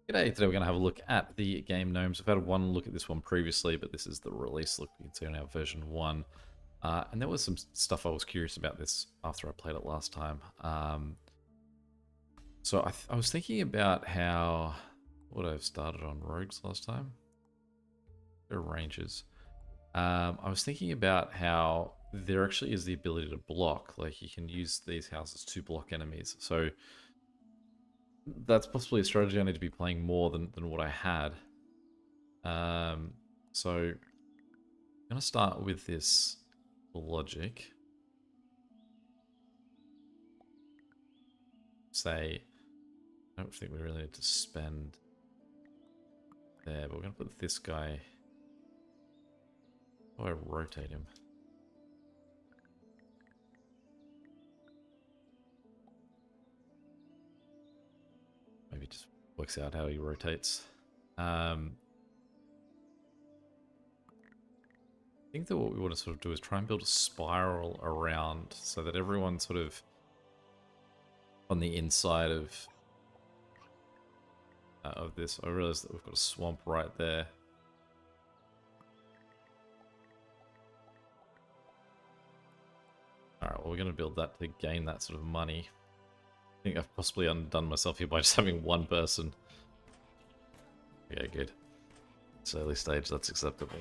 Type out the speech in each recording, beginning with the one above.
G'day, today we're going to have a look at the game Gnomes. I've had one look at this one previously, but this is the release look. You can see on our version 1. And there was some stuff I was curious about this after I played it last time. So I was thinking about how... What I've started on rogues last time? They're rangers. I was thinking about how there actually is the ability to block. Like you can use these houses to block enemies. So that's possibly a strategy I need to be playing more than what I had. So I'm going to start with this logic. Say, I don't think we really need to spend there, but we're going to put this guy... How do I rotate him? Maybe it just works out how he rotates. I think that what we want to sort of do is try and build a spiral around so that everyone's sort of on the inside of this. I realize that we've got a swamp right there. Alright, well we're going to build that to gain that sort of money. I think I've possibly undone myself here by just having one person. Okay, good. It's early stage, that's acceptable.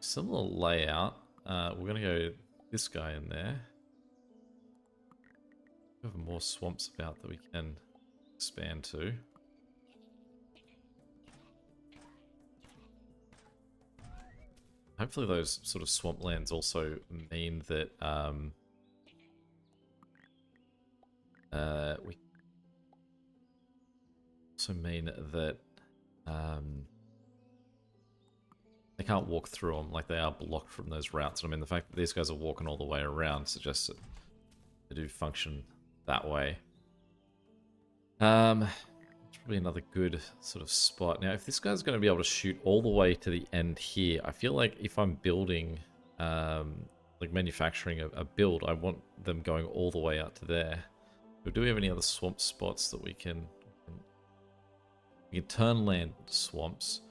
Similar layout. We're going to go this guy in there. We have more swamps about that we can expand to. Hopefully those sort of swamplands also mean that we also mean that they can't walk through them, like they are blocked from those routes. And I mean, the fact that these guys are walking all the way around suggests that they do function that way. It's probably another good sort of spot. Now, if this guy's going to be able to shoot all the way to the end here, I feel like if I'm building, like manufacturing a build, I want them going all the way out to there. But do we have any other swamp spots that we can turn land into swamps?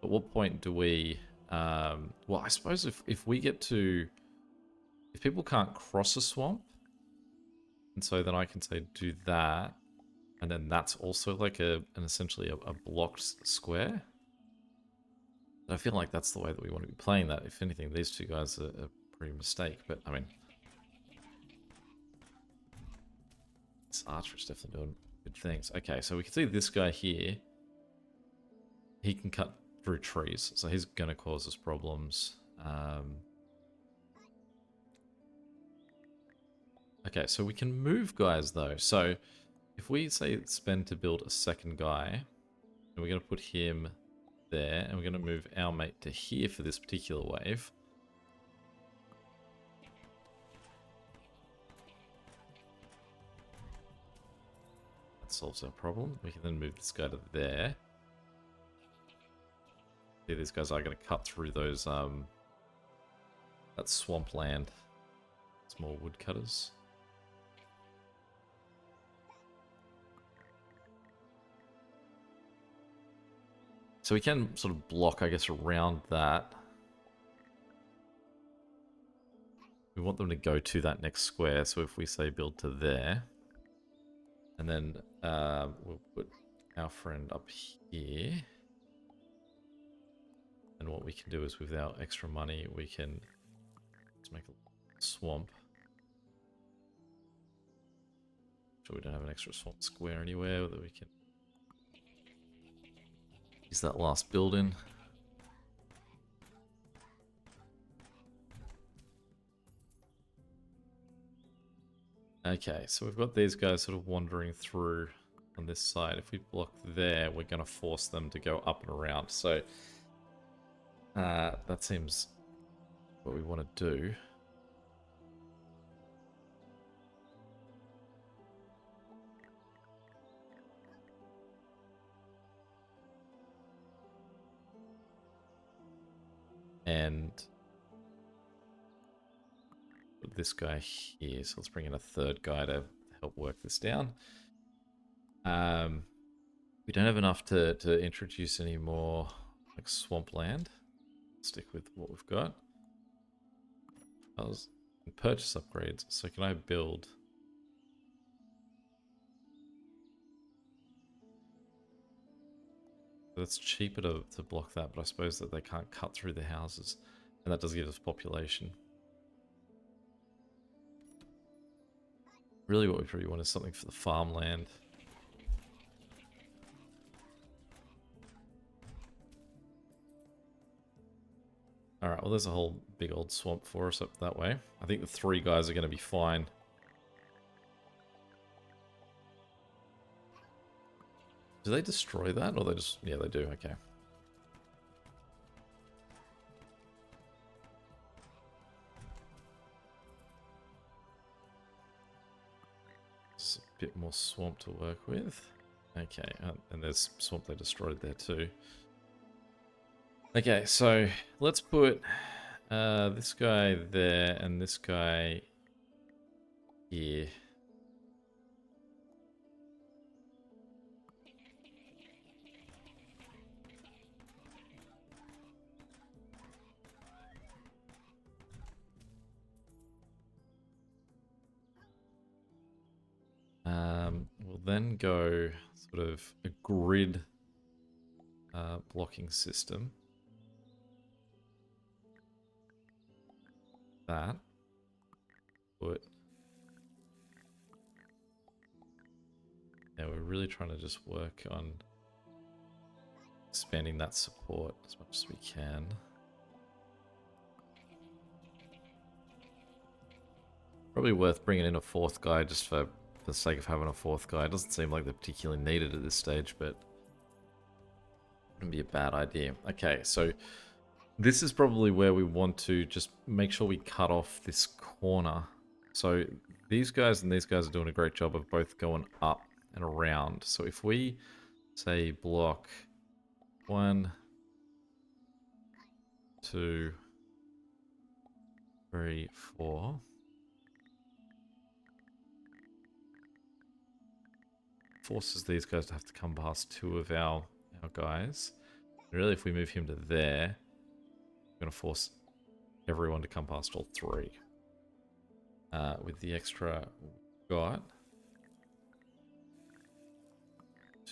At what point do we... well, I suppose if we get to... If people can't cross a swamp, and so then I can say do that, and then that's also like essentially a blocked square. I feel like that's the way that we want to be playing that. If anything, these two guys are a pretty mistake, but I mean... This archer is definitely doing good things. Okay, so we can see this guy here. He can cut through trees, so he's going to cause us problems. Okay, so we can move guys though. So if we say spend to build a second guy, and we're going to put him there, and we're going to move our mate to here for this particular wave. That solves our problem. We can then move this guy to there. See, these guys are going to cut through those, that swampland. Small woodcutters. So we can sort of block, I guess, around that. We want them to go to that next square, so if we say build to there, and then we'll put our friend up here. And what we can do is with our extra money, we can let's make a swamp. So we don't have an extra swamp square anywhere that we can use that last building. Okay, so we've got these guys sort of wandering through on this side. If we block there, we're going to force them to go up and around. So that seems what we want to do. And put this guy here. So let's bring in a third guy to help work this down. We don't have enough to introduce any more like swampland. Stick with what we've got. I was purchase upgrades. So can I build? It's cheaper to block that, but I suppose that they can't cut through the houses, and that does give us population. Really, what we probably want is something for the farmland. Alright, well there's a whole big old swamp for us up that way. I think the 3 guys are going to be fine. Do they destroy that, or they just... Yeah, they do, okay. It's a bit more swamp to work with. Okay, and there's swamp they destroyed there too. Okay, so let's put this guy there and this guy here. We'll then go sort of a grid blocking system. That. But yeah, we're really trying to just work on expanding that support as much as we can. Probably worth bringing in a 4th guy just for the sake of having a 4th guy. It doesn't seem like they're particularly needed at this stage, but wouldn't be a bad idea. Okay, so this is probably where we want to just make sure we cut off this corner. So these guys and these guys are doing a great job of both going up and around. So if we say block 1, 2, 3, 4. Forces these guys to have to come past 2 of our guys. Really, if we move him to there, we're going to force everyone to come past all 3. With the extra we've got,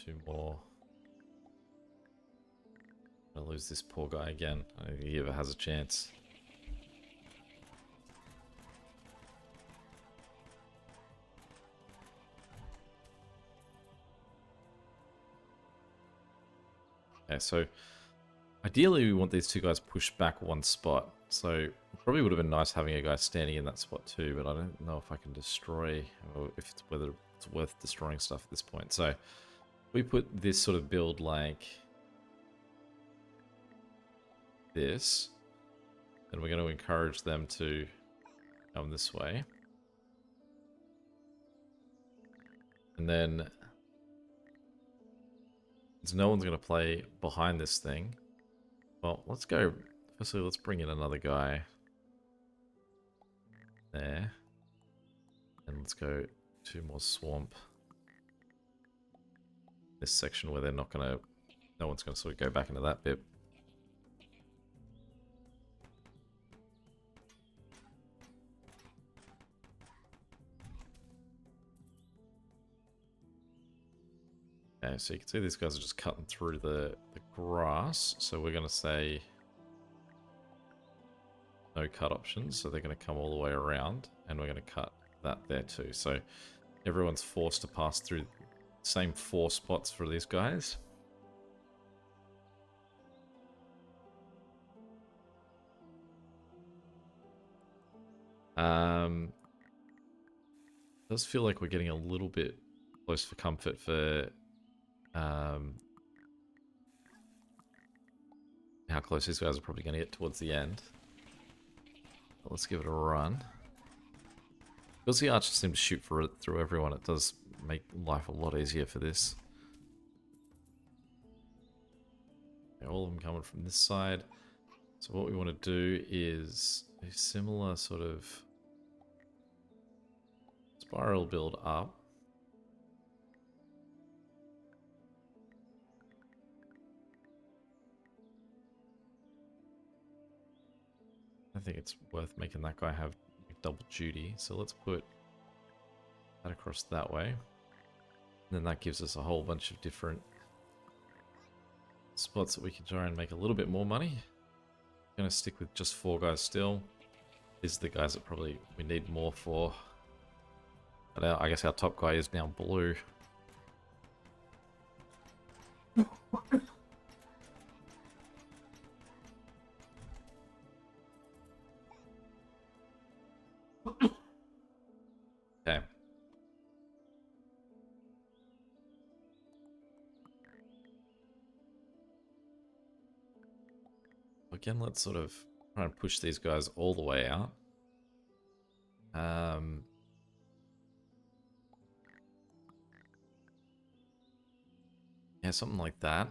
2 more. I'm going to lose this poor guy again. I don't think he ever has a chance. Okay, so ideally we want these 2 guys pushed back 1 spot. So it probably would have been nice having a guy standing in that spot too, but I don't know if I can destroy, or if it's whether it's worth destroying stuff at this point. So we put this sort of build like this, then we're going to encourage them to come this way. And then since no one's going to play behind this thing, well, let's go. Firstly, let's bring in another guy there. And let's go 2 more swamp. This section where they're not going to... No one's going to sort of go back into that bit. Okay, so you can see these guys are just cutting through the grass. So we're going to say no cut options. So they're going to come all the way around. And we're going to cut that there too. So everyone's forced to pass through the same 4 spots for these guys. It does feel like we're getting a little bit close for comfort for how close these guys are probably going to get towards the end. But let's give it a run. Because the archers seem to shoot through everyone, it does make life a lot easier for this. Okay, all of them coming from this side. So what we want to do is a similar sort of spiral build up. I think it's worth making that guy have double duty. So let's put that across that way. And then that gives us a whole bunch of different spots that we can try and make a little bit more money. Gonna stick with just 4 guys still. These are the guys that probably we need more for. But I guess our top guy is now blue. Okay. Again, let's sort of try and push these guys all the way out. Yeah, something like that.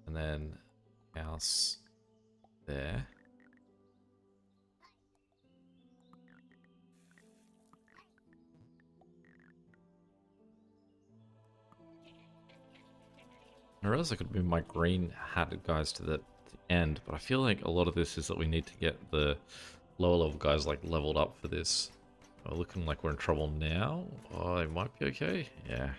And then house there. I realize I could move my green hatted guys to the end, but I feel like a lot of this is that we need to get the lower level guys like leveled up for this. We're looking like we're in trouble now. Oh, it might be okay. Yeah.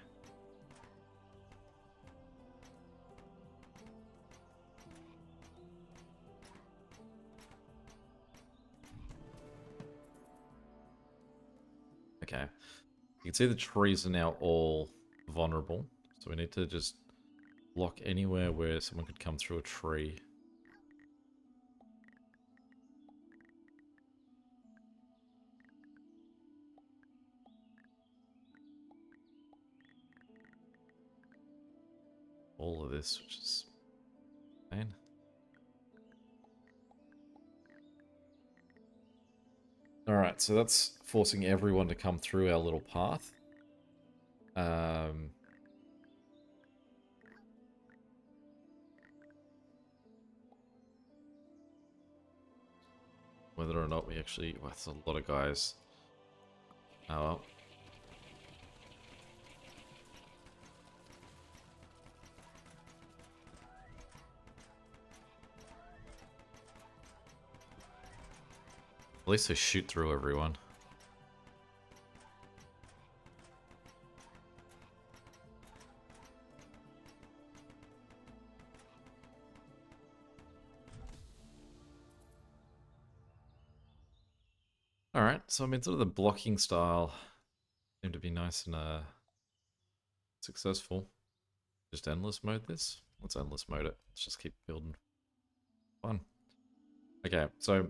Okay. You can see the trees are now all vulnerable. So we need to just block anywhere where someone could come through a tree. All of this, which is pain. Alright, so that's forcing everyone to come through our little path. Whether or not we actually... Well, that's a lot of guys. Oh well. At least they shoot through everyone. Alright, so I mean, sort of the blocking style seemed to be nice and successful. Just endless mode this? Let's endless mode it. Let's just keep building. Fun. Okay, so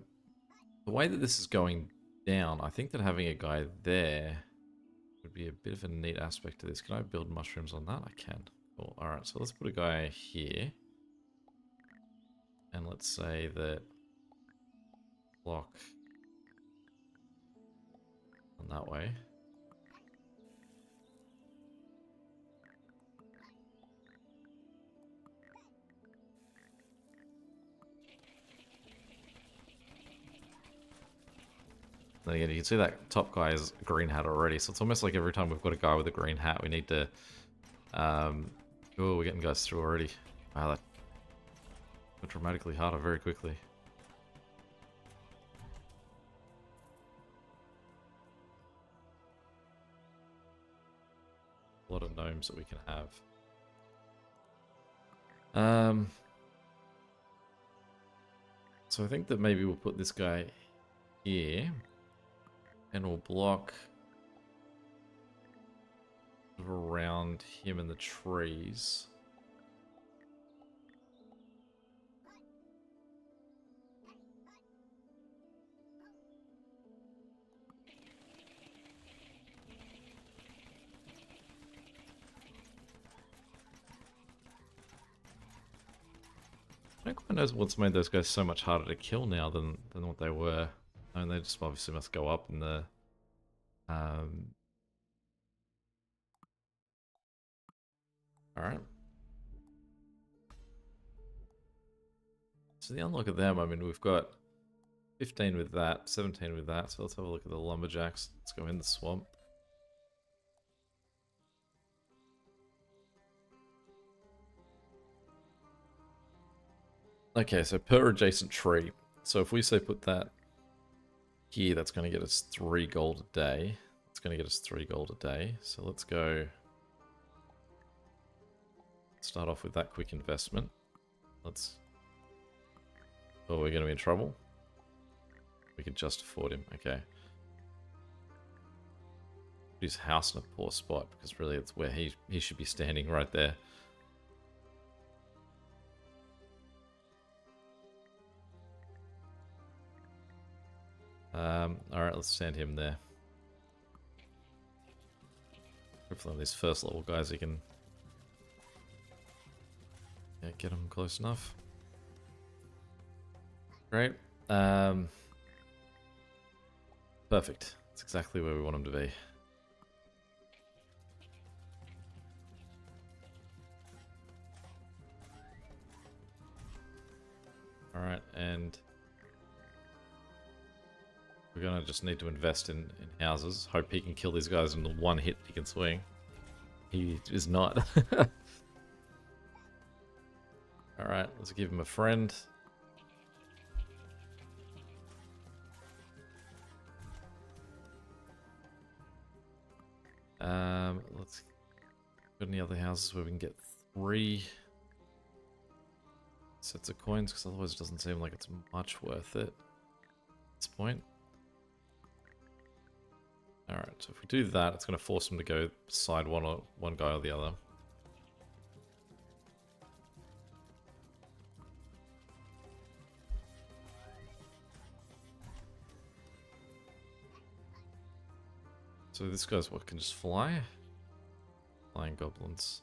the way that this is going down, I think that having a guy there would be a bit of a neat aspect to this. Can I build mushrooms on that? I can. Cool. Alright, so let's put a guy here. And let's say that block on that way. Then again, you can see that top guy is a green hat already, so it's almost like every time we've got a guy with a green hat, we need to... oh, we're getting guys through already. Wow, that got dramatically harder very quickly. A lot of gnomes that we can have. So I think that maybe we'll put this guy here. And we'll block around him in the trees. I don't quite know what's made those guys so much harder to kill now than what they were. I mean, they just obviously must go up in the... Alright. So the unlock of them, I mean, we've got 15 with that, 17 with that, so let's have a look at the lumberjacks. Let's go in the swamp. Okay, so per adjacent tree. So if we say put that here, that's going to get us 3 gold a day. It's going to get us 3 gold a day. So let's go start off with that quick investment. Let's... Oh, we're going to be in trouble? We could just afford him. Okay. Put his house in a poor spot, because really it's where he should be standing right there. Alright, let's send him there. Hopefully on these first level guys he can get him close enough. Great. Perfect. That's exactly where we want him to be. Alright, and we're gonna just need to invest in houses. Hope he can kill these guys in the one hit he can swing. He is not. Alright, let's give him a friend. Let's... Got any other houses where we can get 3 sets of coins? Because otherwise it doesn't seem like it's much worth it at this point. Alright, so if we do that, it's going to force them to go side one guy or the other. So this guy's what, can just fly? Flying goblins.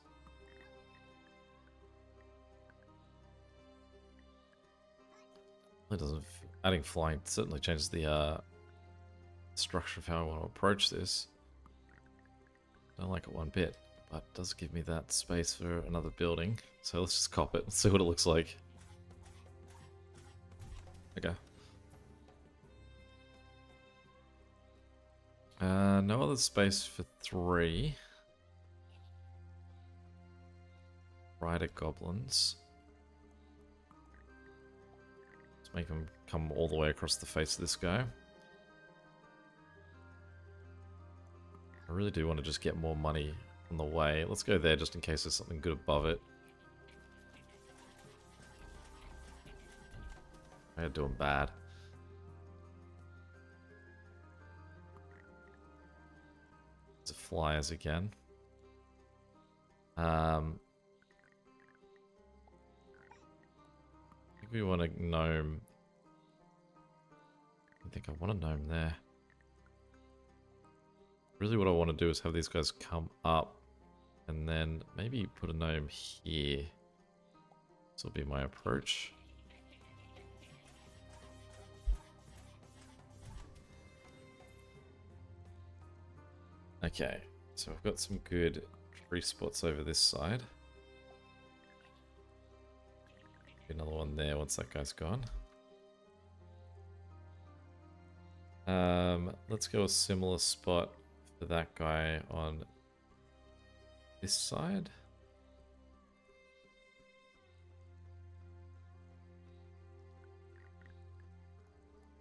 It doesn't... Adding flying certainly changes the structure of how I want to approach this. Don't like it one bit, but it does give me that space for another building. So let's just cop it and see what it looks like. Okay. No other space for 3. Rider goblins. Let's make them come all the way across the face of this guy. I really do want to just get more money on the way. Let's go there just in case there's something good above it. They're doing bad. There's flyers again. I think we want a gnome. I think I want a gnome there. Really what I want to do is have these guys come up and then maybe put a gnome here. This will be my approach. Okay, so I've got some good tree spots over this side. Another one there once that guy's gone. Let's go a similar spot for that guy on this side.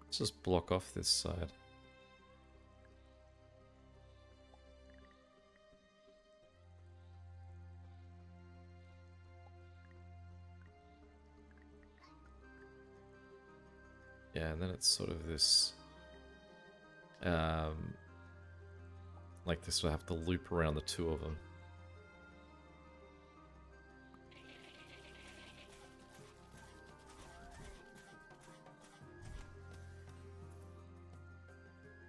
Let's just block off this side. Yeah, and then it's sort of this, like this will have to loop around the two of them.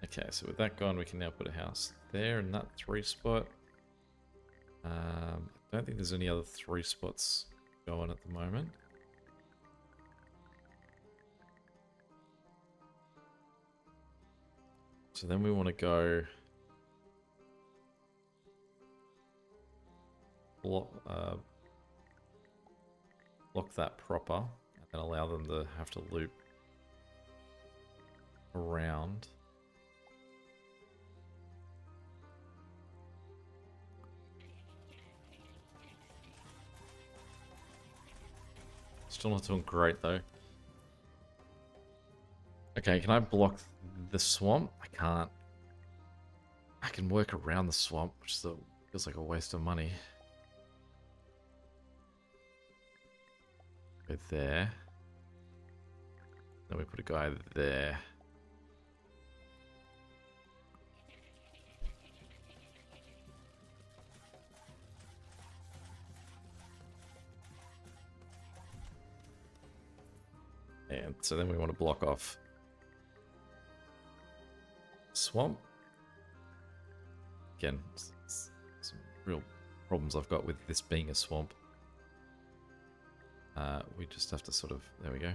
Okay, so with that gone, we can now put a house there in that 3 spot. I don't think there's any other 3 spots going at the moment. So then we want to go block that proper and then allow them to have to loop around. Let's Still not doing great, though. Okay, can I block the swamp? I can't. I can work around the swamp, which still feels like a waste of money. Go there. Then we put a guy there. And so then we want to block off swamp. Again, some real problems I've got with this being a swamp. We just have to sort of... There we go.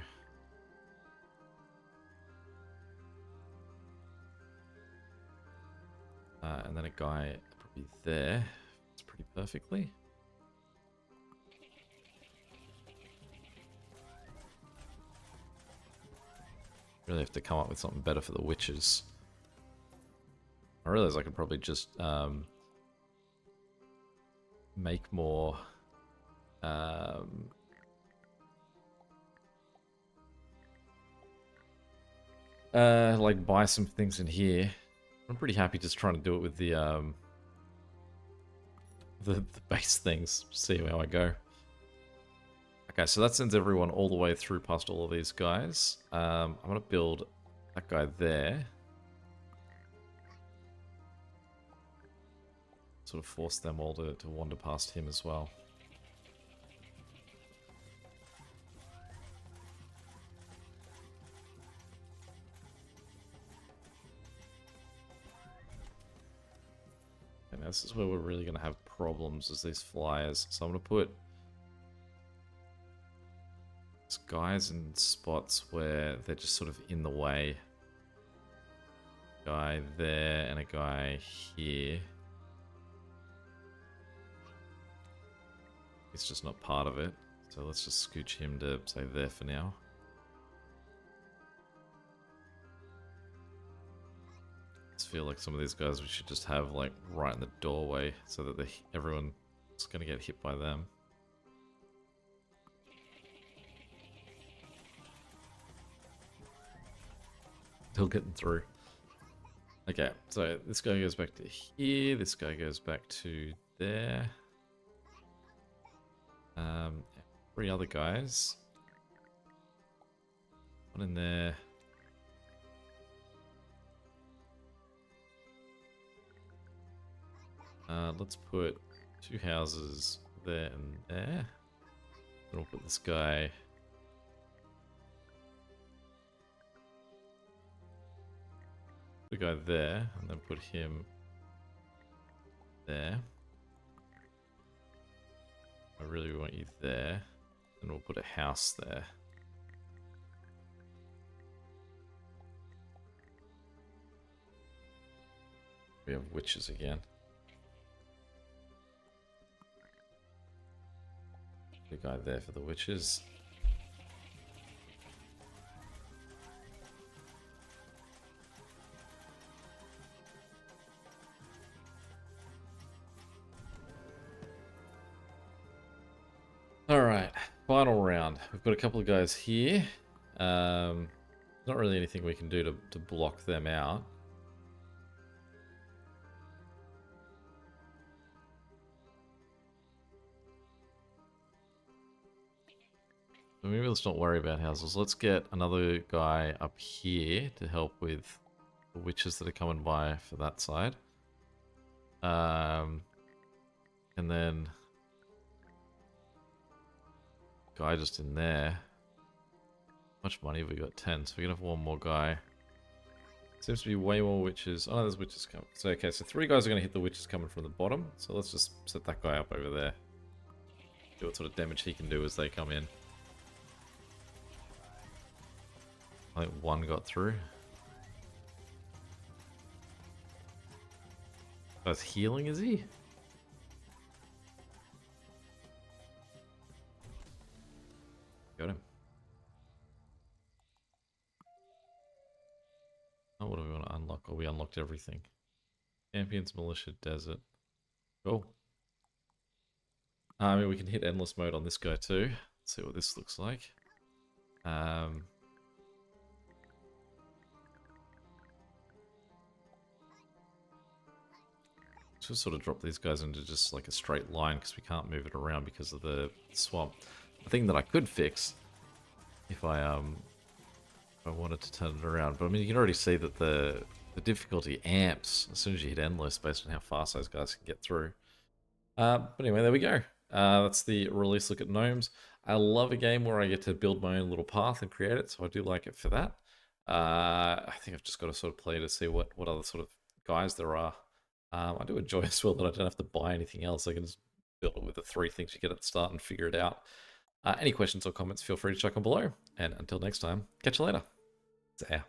And then a guy probably there. It's pretty perfectly. Really have to come up with something better for the witches. I realize I could probably just make more like buy some things in here. I'm pretty happy just trying to do it with the base things. See how I go. Okay, so that sends everyone all the way through past all of these guys. I'm gonna build that guy there. Sort of force them all to wander past him as well. And this is where we're really going to have problems, is these flyers. So I'm going to put these guys in spots where they're just sort of in the way. Guy there and a guy here. He's just not part of it. So let's just scooch him to, say, there for now. I feel like some of these guys we should just have like right in the doorway so that everyone's going to get hit by them. Still getting through. Okay, so this guy goes back to here, this guy goes back to there. 3 other guys. One in there. Let's put 2 houses there and there. Then we'll put this guy... The guy there, and then put him there. I really want you there. And we'll put a house there. We have witches again. The guy there for the witches. Alright, final round. We've got a couple of guys here. Not really anything we can do to block them out. So maybe let's not worry about houses. Let's get another guy up here to help with the witches that are coming by for that side. And then... guy just in there. How much money have we got? 10. So we can have one more guy. Seems to be way more witches. Oh, there's witches coming. So, okay, so 3 guys are going to hit the witches coming from the bottom. So let's just set that guy up over there. See what sort of damage he can do as they come in. I think 1 got through. That's healing, is he? Got him. Oh, what do we want to unlock? Oh, we unlocked everything. Champions, Militia, Desert. Cool. I mean, we can hit endless mode on this guy too. Let's see what this looks like. Um, just sort of drop these guys into just like a straight line because we can't move it around because of the swamp. The thing that I could fix if I wanted to turn it around, but I mean you can already see that the difficulty amps as soon as you hit endless based on how fast those guys can get through. But anyway, there we go. That's the release look at Gnomes. I love a game where I get to build my own little path and create it, so I do like it for that. I think I've just got to sort of play to see what other sort of guys there are. I do enjoy as well that I don't have to buy anything else. I can just build it with the 3 things you get at the start and figure it out. Any questions or comments, feel free to chuck them below. And until next time, catch you later. See ya.